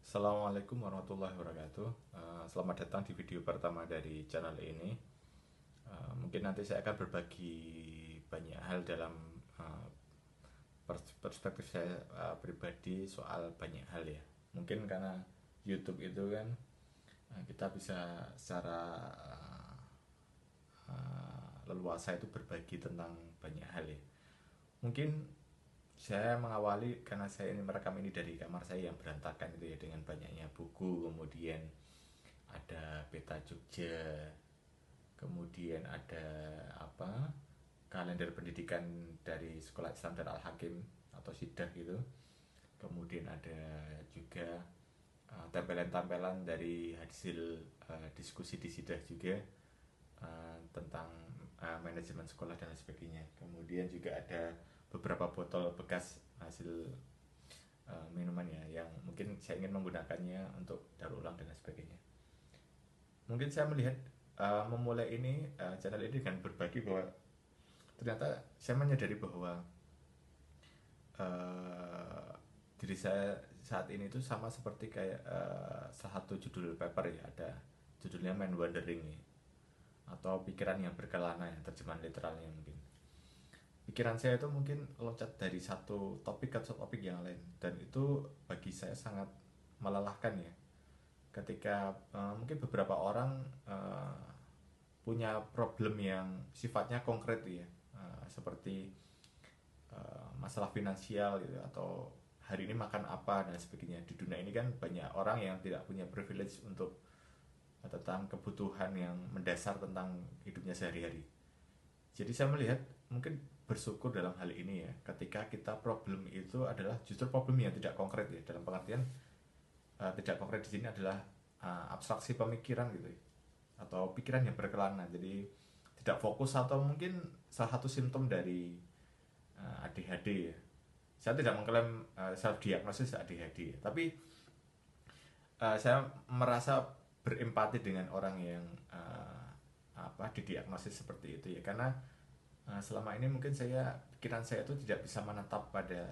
Assalamualaikum warahmatullahi wabarakatuh. Selamat datang di video pertama dari channel ini. Mungkin nanti saya akan berbagi banyak hal dalam uh, perspektif saya pribadi soal banyak hal ya. Mungkin karena YouTube itu kan kita bisa secara leluasa itu berbagi tentang banyak hal ya. Mungkin saya mengawali karena saya ini merekam ini dari kamar saya yang berantakan itu ya, dengan banyaknya buku, kemudian ada peta Jogja, kemudian ada apa, kalender pendidikan dari Sekolah Islam dan Al Hakim atau Sidah gitu. Kemudian ada juga tempelan-tempelan dari hasil diskusi di Sidah juga, tentang manajemen sekolah dan lain sebagainya. Kemudian juga ada beberapa botol bekas hasil minuman ya, yang mungkin saya ingin menggunakannya untuk daur ulang dan lain sebagainya. Mungkin saya melihat memulai ini channel ini dengan berbagi bahwa ternyata saya menyadari bahwa uh, diri saya saat ini itu sama seperti kayak salah satu judul paper ya, ada judulnya Mind Wandering ya, atau pikiran yang berkelana ya, terjemahan literalnya mungkin. Pikiran saya itu mungkin loncat dari satu topik ke satu topik yang lain, dan itu bagi saya sangat melelahkan ya, ketika mungkin beberapa orang punya problem yang sifatnya konkret ya, seperti masalah finansial gitu, atau hari ini makan apa dan sebagainya. Di dunia ini kan banyak orang yang tidak punya privilege untuk tentang kebutuhan yang mendasar tentang hidupnya sehari-hari. Jadi saya melihat mungkin bersyukur dalam hal ini ya, ketika kita problem itu adalah justru problem yang tidak konkret ya, dalam pengertian tidak konkret di sini adalah abstraksi pemikiran gitu ya, atau pikiran yang berkelana, jadi tidak fokus, atau mungkin salah satu simptom dari ADHD ya. Saya tidak mengklaim self diagnosis ADHD ya, tapi saya merasa berempati dengan orang yang didiagnosis seperti itu ya, karena selama ini mungkin pikiran saya itu tidak bisa menetap pada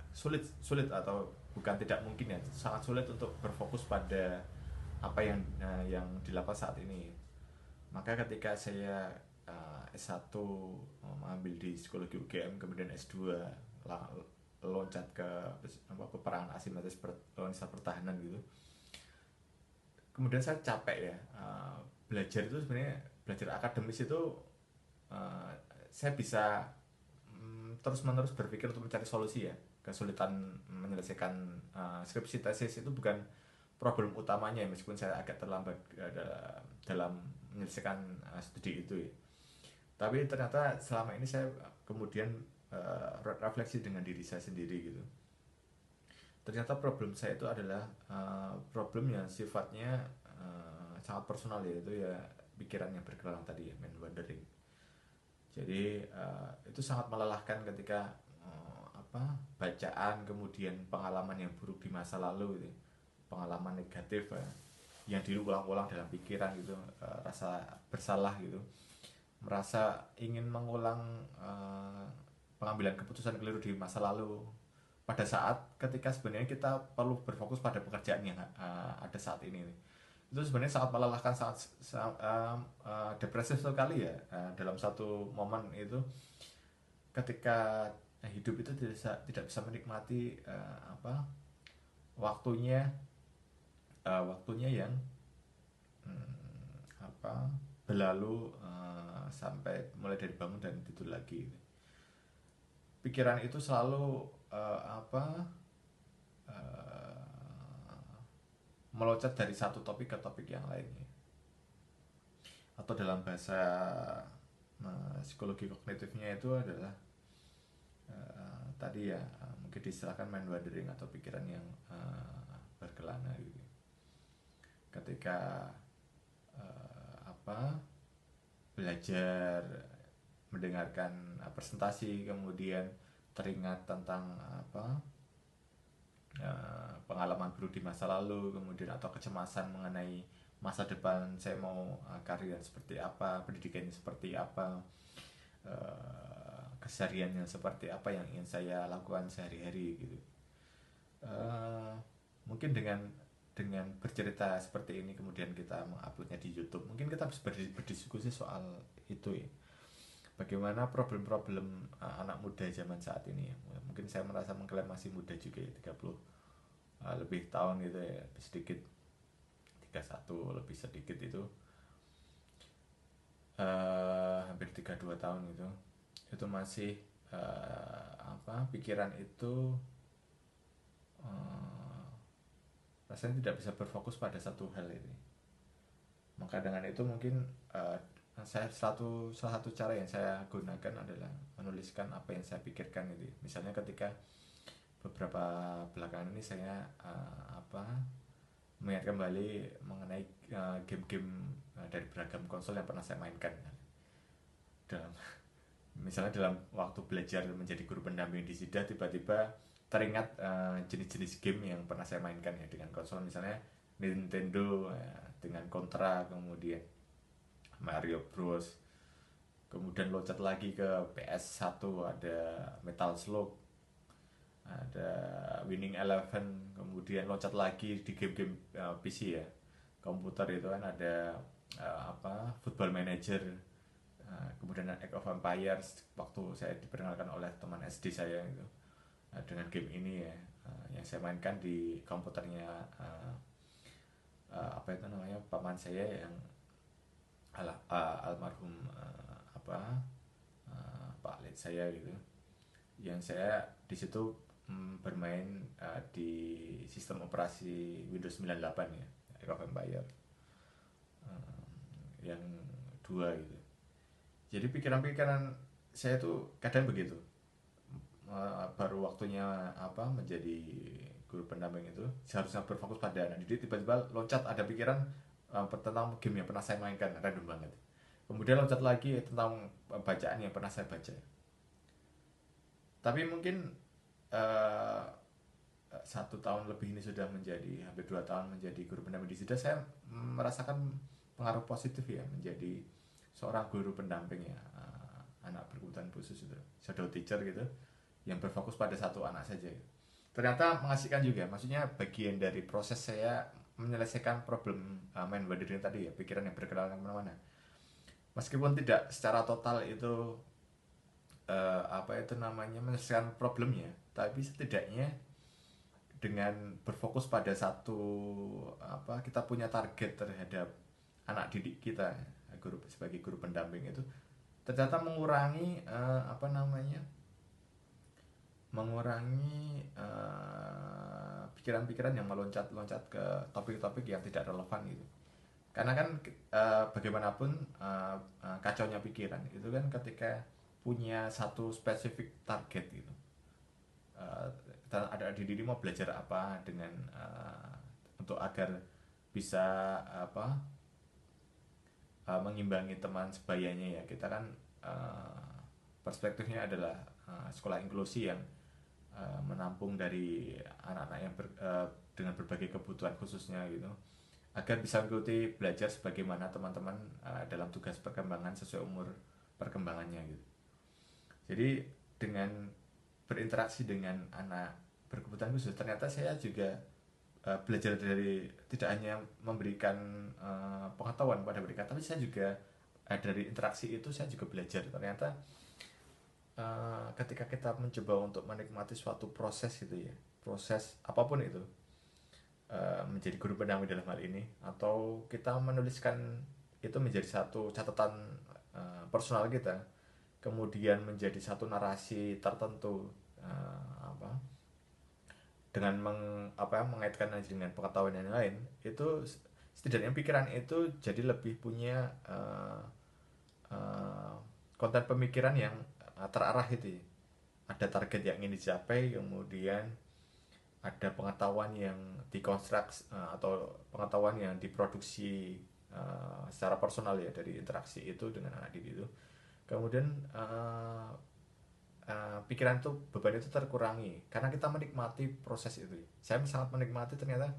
sulit atau bukan tidak mungkin ya, sangat sulit untuk berfokus pada apa yang dilakukan saat ini. Maka ketika saya S1 mengambil di psikologi UGM, kemudian S2 loncat ke peperangan asimetris Universitas Pertahanan gitu. Kemudian saya capek ya, belajar itu sebenarnya, belajar akademis itu uh, saya bisa terus menerus berpikir untuk mencari solusi ya. Kesulitan menyelesaikan skripsi tesis itu bukan problem utamanya, meskipun saya agak terlambat dalam menyelesaikan studi itu ya. Tapi ternyata selama ini saya kemudian refleksi dengan diri saya sendiri gitu. Ternyata problem saya itu adalah problem yang sifatnya sangat personal, yaitu ya pikiran yang berkeliaran tadi ya, mind wandering. Jadi itu sangat melelahkan ketika bacaan, kemudian pengalaman yang buruk di masa lalu gitu, pengalaman negatif ya, yang diulang-ulang dalam pikiran gitu, rasa bersalah gitu, merasa ingin mengulang pengambilan keputusan keliru di masa lalu, pada saat ketika sebenarnya kita perlu berfokus pada pekerjaan yang ada saat ini. Itu sebenarnya sangat melelahkan, sangat, depresif sekali ya, dalam satu momen itu, ketika hidup itu tidak bisa menikmati waktunya, waktunya yang apa berlalu, sampai mulai dari bangun dan tidur lagi. Pikiran itu selalu meloncat dari satu topik ke topik yang lainnya, atau dalam bahasa psikologi kognitifnya itu adalah tadi ya, mungkin diistilahkan mind wandering atau pikiran yang berkelana gitu. Ketika belajar, mendengarkan presentasi, kemudian teringat tentang pengalaman buruk di masa lalu, kemudian atau kecemasan mengenai masa depan, saya mau karir seperti apa, pendidikannya seperti apa, kesehariannya seperti apa yang ingin saya lakukan sehari-hari gitu. Mungkin mungkin dengan bercerita seperti ini kemudian kita menguploadnya di YouTube, mungkin kita bisa berdiskusi soal itu ya, bagaimana problem-problem anak muda zaman saat ini ya. Mungkin saya merasa mengklaim masih muda juga ya, 30 lebih tahun gitu ya, lebih sedikit 31 lebih sedikit itu, hampir 32 tahun itu masih pikiran itu rasanya tidak bisa berfokus pada satu hal ini. Maka dengan itu mungkin salah satu cara yang saya gunakan adalah menuliskan apa yang saya pikirkan itu. Misalnya ketika beberapa belakangan ini saya mengingat kembali mengenai game-game dari beragam konsol yang pernah saya mainkan. Dalam misalnya dalam waktu belajar menjadi guru pendamping di SIDA, tiba-tiba teringat jenis-jenis game yang pernah saya mainkan ya dengan konsol, misalnya Nintendo dengan Contra, kemudian Mario Bros, kemudian loncat lagi ke PS1 ada Metal Slug, ada Winning Eleven, kemudian loncat lagi di game-game PC ya, komputer itu kan ada Football Manager, kemudian Age of Empires waktu saya diperkenalkan oleh teman SD saya itu dengan game ini ya, yang saya mainkan di komputernya paman saya yang almarhum Pak Lid saya gitu, yang saya di situ bermain di sistem operasi Windows 98 ya, Age of Empires yang dua gitu. Jadi pikiran-pikiran saya tuh kadang begitu, baru waktunya menjadi guru pendamping itu seharusnya berfokus pada anak didik, tiba-tiba loncat ada pikiran tentang game yang pernah saya mainkan, random banget. Kemudian loncat lagi tentang bacaan yang pernah saya baca. Tapi mungkin 1 tahun lebih ini sudah menjadi hampir 2 tahun menjadi guru pendamping di SIDA, saya merasakan pengaruh positif ya menjadi seorang guru pendamping ya, anak berkebutuhan khusus itu, shadow teacher gitu, yang berfokus pada satu anak saja gitu. Ternyata mengasihkan juga, maksudnya bagian dari proses saya menyelesaikan problem mind wandering tadi ya, pikiran yang berkeliaran kemana-mana. Meskipun tidak secara total itu menyelesaikan problemnya, tapi setidaknya dengan berfokus pada satu kita punya target terhadap anak didik kita, sebagai guru pendamping itu ternyata mengurangi pikiran-pikiran yang meloncat-loncat ke topik-topik yang tidak relevan gitu. Karena kan bagaimanapun kacaunya pikiran itu kan ketika punya satu spesifik target gitu. Ada di diri mau belajar apa dengan untuk agar bisa mengimbangi teman sebayanya ya. Kita kan perspektifnya adalah sekolah inklusi yang menampung dari anak-anak yang dengan berbagai kebutuhan khususnya gitu, agar bisa mengikuti belajar sebagaimana teman-teman dalam tugas perkembangan sesuai umur perkembangannya gitu. Jadi dengan berinteraksi dengan anak berkebutuhan khusus, ternyata saya juga belajar dari, tidak hanya memberikan pengetahuan pada mereka, tapi saya juga dari interaksi itu saya juga belajar. Ternyata ketika kita mencoba untuk menikmati suatu proses gitu ya, proses apapun itu, menjadi guru pendamping dalam hal ini, atau kita menuliskan itu menjadi satu catatan personal kita, kemudian menjadi satu narasi tertentu, dengan mengaitkan dengan pengetahuan yang lain, itu setidaknya pikiran itu jadi lebih punya konten pemikiran yang terarah itu ya. Ada target yang ingin dicapai, kemudian ada pengetahuan yang dikonstruk atau pengetahuan yang diproduksi secara personal ya dari interaksi itu dengan anak didik itu. Kemudian pikiran itu, beban itu terkurangi karena kita menikmati proses itu. Saya sangat menikmati, ternyata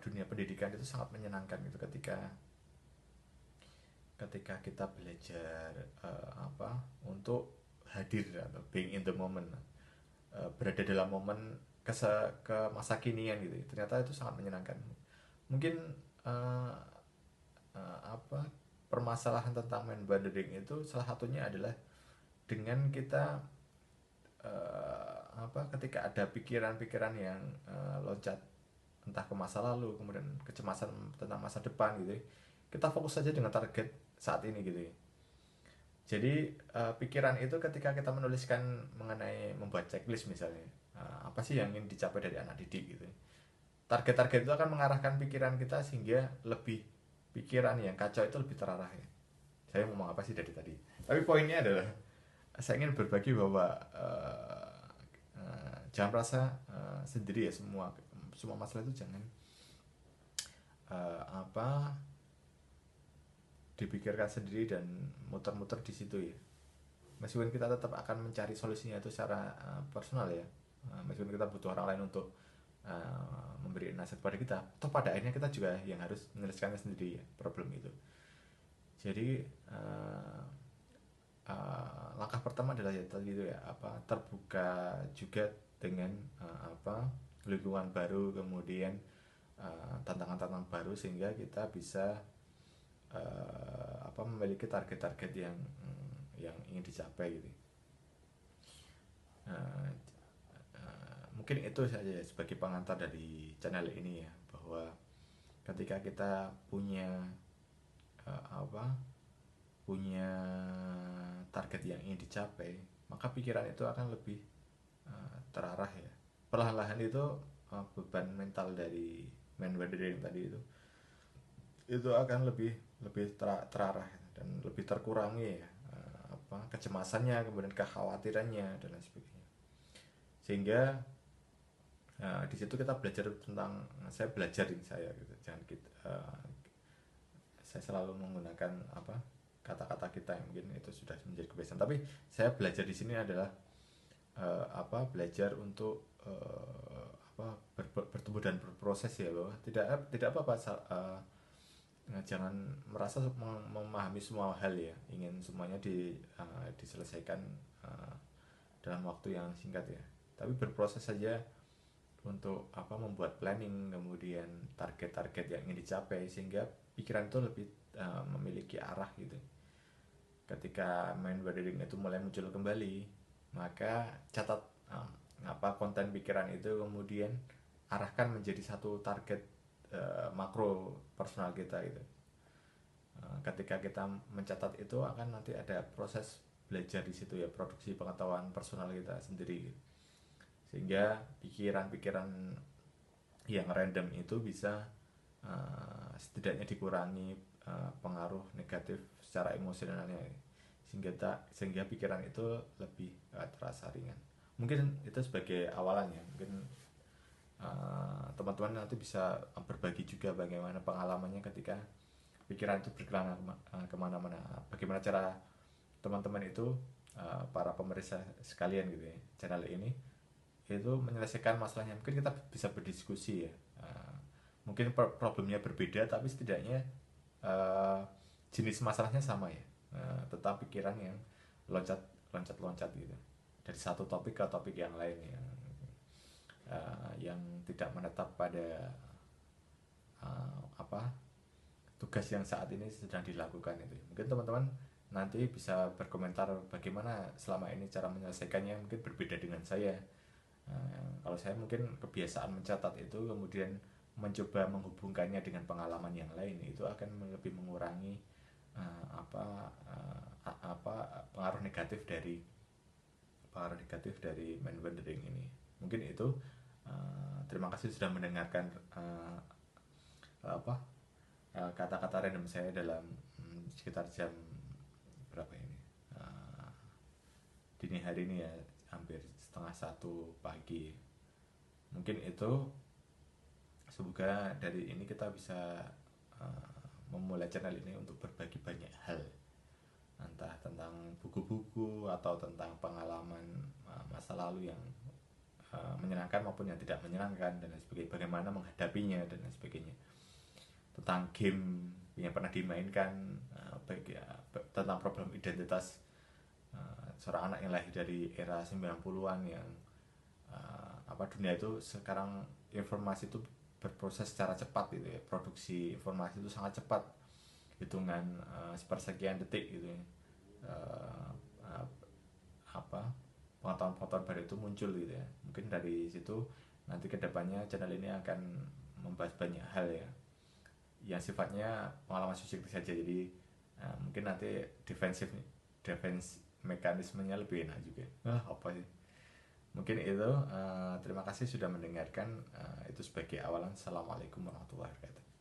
dunia pendidikan itu sangat menyenangkan gitu ketika kita belajar untuk hadir atau being in the moment, berada dalam momen ke masa kinian gitu. Ternyata itu sangat menyenangkan. Mungkin uh, apa permasalahan tentang mind wandering itu salah satunya adalah dengan kita ketika ada pikiran-pikiran yang loncat entah ke masa lalu, kemudian kecemasan tentang masa depan gitu ya, kita fokus saja dengan target saat ini gitu ya. Jadi pikiran itu ketika kita menuliskan mengenai membuat checklist misalnya, apa sih yang ingin dicapai dari anak didik gitu ya. Target-target itu akan mengarahkan pikiran kita sehingga lebih pikiran yang kacau itu lebih terarah ya. Saya ngomong apa sih dari tadi? Tapi poinnya adalah saya ingin berbagi bahwa jangan merasa sendiri ya, semua semua masalah itu jangan apa dipikirkan sendiri dan muter-muter di situ ya. Meskipun kita tetap akan mencari solusinya itu secara personal ya. Meskipun kita butuh orang lain untuk memberi nasihat pada kita, toh pada akhirnya kita juga yang harus menyelesaikannya sendiri ya, problem itu. Jadi langkah pertama adalah ya tadi itu ya, terbuka juga dengan lingkungan baru, kemudian tantangan-tantangan baru, sehingga kita bisa memiliki target-target yang ingin dicapai gitu. Uh, Mungkin itu saja sebagai pengantar dari channel ini ya, bahwa ketika kita punya uh, apa punya target yang ingin dicapai, maka pikiran itu akan lebih terarah ya. Perlahan-lahan itu beban mental dari mind wandering tadi itu akan lebih lebih terarah dan lebih terkurangi ya, kecemasannya, kemudian kekhawatirannya dan lain sebagainya. Sehingga di situ kita belajar tentang, saya belajar ini saya gitu, jangan kita saya selalu menggunakan kata-kata kita yang mungkin itu sudah menjadi kebiasaan, tapi saya belajar di sini adalah belajar untuk bertumbuh dan berproses ya, bahwa tidak apa-apa jangan merasa memahami semua hal ya, ingin semuanya diselesaikan dalam waktu yang singkat ya, tapi berproses saja untuk membuat planning, kemudian target-target yang ingin dicapai, sehingga pikiran itu lebih memiliki arah gitu. Ketika mind wandering itu mulai muncul kembali, maka catat konten pikiran itu, kemudian arahkan menjadi satu target makro personal kita gitu. Ketika kita mencatat itu, akan nanti ada proses belajar di situ ya, produksi pengetahuan personal kita sendiri gitu. Sehingga pikiran-pikiran yang random itu bisa setidaknya dikurangi pengaruh negatif secara emosionalnya, sehingga pikiran itu lebih terasa ringan. Mungkin itu sebagai awalannya. Mungkin teman-teman nanti bisa berbagi juga bagaimana pengalamannya ketika pikiran itu berkelana kemana-mana. Bagaimana cara teman-teman itu, para pemirsa sekalian gitu ya, channel ini itu menyelesaikan masalahnya. Mungkin kita bisa berdiskusi ya, mungkin problemnya berbeda, tapi setidaknya jenis masalahnya sama ya, tentang pikiran yang loncat gitu, dari satu topik ke topik yang lain yang tidak menetap pada tugas yang saat ini sedang dilakukan itu. Mungkin teman-teman nanti bisa berkomentar bagaimana selama ini cara menyelesaikannya, mungkin berbeda dengan saya. Kalau saya mungkin kebiasaan mencatat itu, kemudian mencoba menghubungkannya dengan pengalaman yang lain, itu akan lebih mengurangi pengaruh negatif dari mind wandering ini. Mungkin itu. Terima kasih sudah mendengarkan kata-kata random saya dalam sekitar jam berapa ini, dini hari ini ya, hampir 12:30 pagi. Mungkin itu, semoga dari ini kita bisa memulai channel ini untuk berbagi banyak hal, entah tentang buku-buku atau tentang pengalaman masa lalu yang menyenangkan maupun yang tidak menyenangkan dan lain sebagainya, bagaimana menghadapinya dan lain sebagainya, tentang game yang pernah dimainkan, tentang problem identitas seorang anak yang lahir dari era 90-an yang apa dunia itu sekarang informasi itu berproses secara cepat gitu ya, produksi informasi itu sangat cepat, hitungan sepersekian detik gitu ya. Eh, eh, apa pengetahuan-pengetahuan baru itu muncul gitu ya. Mungkin dari situ nanti kedepannya channel ini akan membahas banyak hal ya, yang sifatnya pengalaman subjektif saja. Jadi mungkin nanti defense mekanismenya lebih enak juga. Apa sih, mungkin itu. Terima kasih sudah mendengarkan. Itu sebagai awalan. Assalamualaikum warahmatullahi wabarakatuh.